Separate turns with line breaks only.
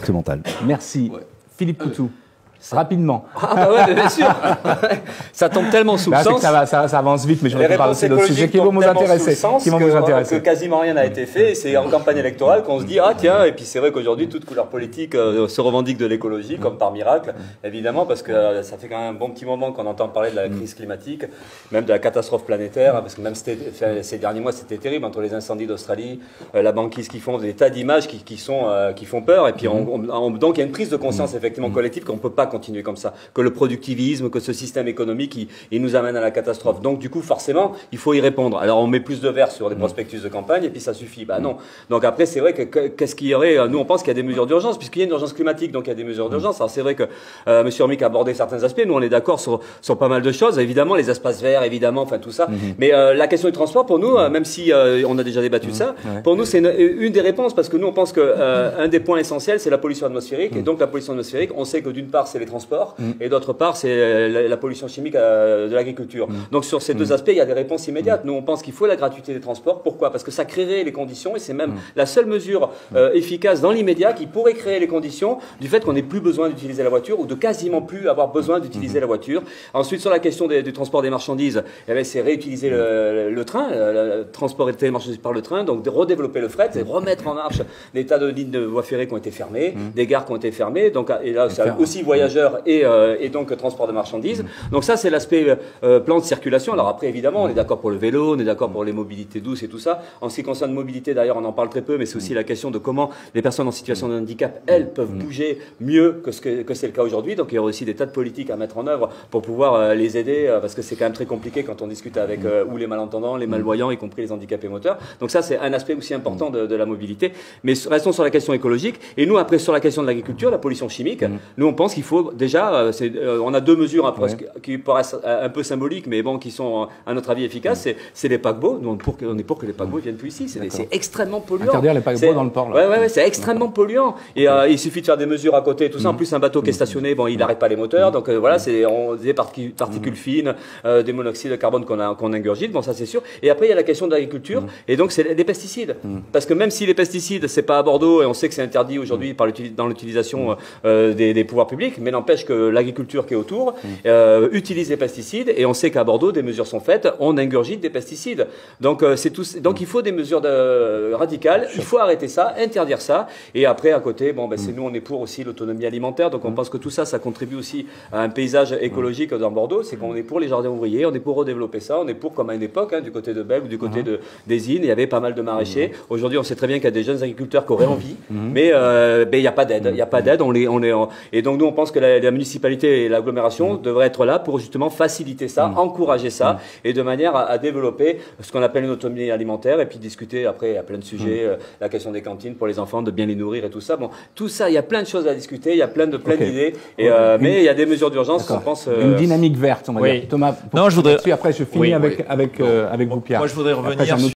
Mental. Merci. Ouais. Philippe Coutou. Rapidement.
Ah bah ouais, bien sûr. Ça tombe tellement sous le sens.
Ça avance vite, mais je voudrais parler aussi d'autres sujets qui vont nous intéresser.
Que quasiment rien n'a été fait. C'est en campagne électorale qu'on se dit ah tiens, et puis c'est vrai qu'aujourd'hui toute couleur politique se revendique de l'écologie comme par miracle, évidemment, parce que ça fait quand même un bon petit moment qu'on entend parler de la crise climatique, même de la catastrophe planétaire, parce que même ces derniers mois c'était terrible entre les incendies d'Australie, la banquise qui font des tas d'images qui font peur, et puis donc il y a une prise de conscience effectivement collective qu'on peut pas continuer comme ça, que le productivisme, que ce système économique, il nous amène à la catastrophe. Donc du coup, forcément, il faut y répondre. Alors on met plus de verre sur les prospectus de campagne et puis ça suffit. Bah non. Donc après, c'est vrai que qu'est-ce qu'il y aurait? Nous, on pense qu'il y a des mesures d'urgence, puisqu'il y a une urgence climatique, donc il y a des mesures d'urgence. Alors c'est vrai que M. Hormick a abordé certains aspects. Nous, on est d'accord sur pas mal de choses. Évidemment, les espaces verts, évidemment, enfin tout ça. Mais la question du transport, pour nous, même si on a déjà débattu de ça, pour nous, c'est une des réponses, parce que nous, on pense que un des points essentiels, c'est la pollution atmosphérique. Et donc la pollution atmosphérique, on sait que d'une part, c'est les transports, et d'autre part, c'est la pollution chimique de l'agriculture. Donc sur ces deux aspects, il y a des réponses immédiates. Nous, on pense qu'il faut la gratuité des transports. Pourquoi? Parce que ça créerait les conditions, et c'est même la seule mesure efficace dans l'immédiat qui pourrait créer les conditions du fait qu'on n'ait plus besoin d'utiliser la voiture, ou de quasiment plus avoir besoin d'utiliser la voiture. Ensuite, sur la question du transport des marchandises, c'est réutiliser le train, transporter les marchandises par le train, donc de redévelopper le fret, et remettre en marche des tas de lignes de voies ferrées qui ont été fermées, des gares qui ont été fermées, donc, et là, c'est aussi voyageurs et donc transport de marchandises. Donc ça, c'est l'aspect plan de circulation. Alors après, évidemment, on est d'accord pour le vélo, on est d'accord pour les mobilités douces et tout ça. En ce qui concerne mobilité, d'ailleurs, on en parle très peu, mais c'est aussi la question de comment les personnes en situation de handicap, elles, peuvent bouger mieux que c'est le cas aujourd'hui. Donc il y aura aussi des tas de politiques à mettre en œuvre pour pouvoir les aider, parce que c'est quand même très compliqué quand on discute avec ou les malentendants, les malvoyants, y compris les handicapés moteurs. Donc ça, c'est un aspect aussi important de la mobilité. Mais restons sur la question écologique. Et nous, après, sur la question de l'agriculture, la pollution chimique, nous, on pense qu'il faut déjà... on a deux mesures qui paraissent un peu symboliques, mais bon, qui sont, à notre avis, efficaces. C'est les paquebots. Nous, on est pour que les paquebots ne viennent plus ici. C'est extrêmement polluant.
Interdire les paquebots dans le port.
Ouais, c'est extrêmement polluant. Et il suffit de faire des mesures à côté, tout ça. En plus, un bateau qui est stationné, bon, il n'arrête pas les moteurs. Donc voilà, c'est des particules fines, des monoxydes de carbone qu'on ingurgite. Bon, ça, c'est sûr. Et après, il y a la question de l'agriculture. Et donc, c'est les pesticides. Parce que même si les pesticides, c'est pas à Bordeaux, et on sait que c'est interdit aujourd'hui dans l'utilisation des pouvoirs publics, mais n'empêche que l'agriculture qui est autour utilise les pesticides, et on sait qu'à Bordeaux, des mesures sont faites, on ingurgite des pesticides. Donc, donc il faut des mesures radicales, il faut arrêter ça, interdire ça, et après, à côté, bon, ben, nous, on est pour aussi l'autonomie alimentaire, donc on pense que tout ça, ça contribue aussi à un paysage écologique dans Bordeaux, c'est qu'on est pour les jardins ouvriers, on est pour redévelopper ça, on est pour, comme à une époque, du côté de Bègle ou du côté des Innes, il y avait pas mal de maraîchers. Aujourd'hui, on sait très bien qu'il y a des jeunes agriculteurs qui auraient envie, mais il n'y a pas d'aide, et donc nous, on pense que la municipalité et l'agglomération devraient être là pour justement faciliter ça, encourager ça, et de manière à développer ce qu'on appelle une autonomie alimentaire, et puis discuter après à plein de sujets, la question des cantines pour les enfants, de bien les nourrir et tout ça. Bon, tout ça, il y a plein de choses à discuter, il y a plein d'idées, mais il y a des mesures d'urgence, on pense...
Une dynamique verte, on va dire. Thomas,
non, je voudrais...
Après, je finis avec vous, Pierre.
Moi, je voudrais revenir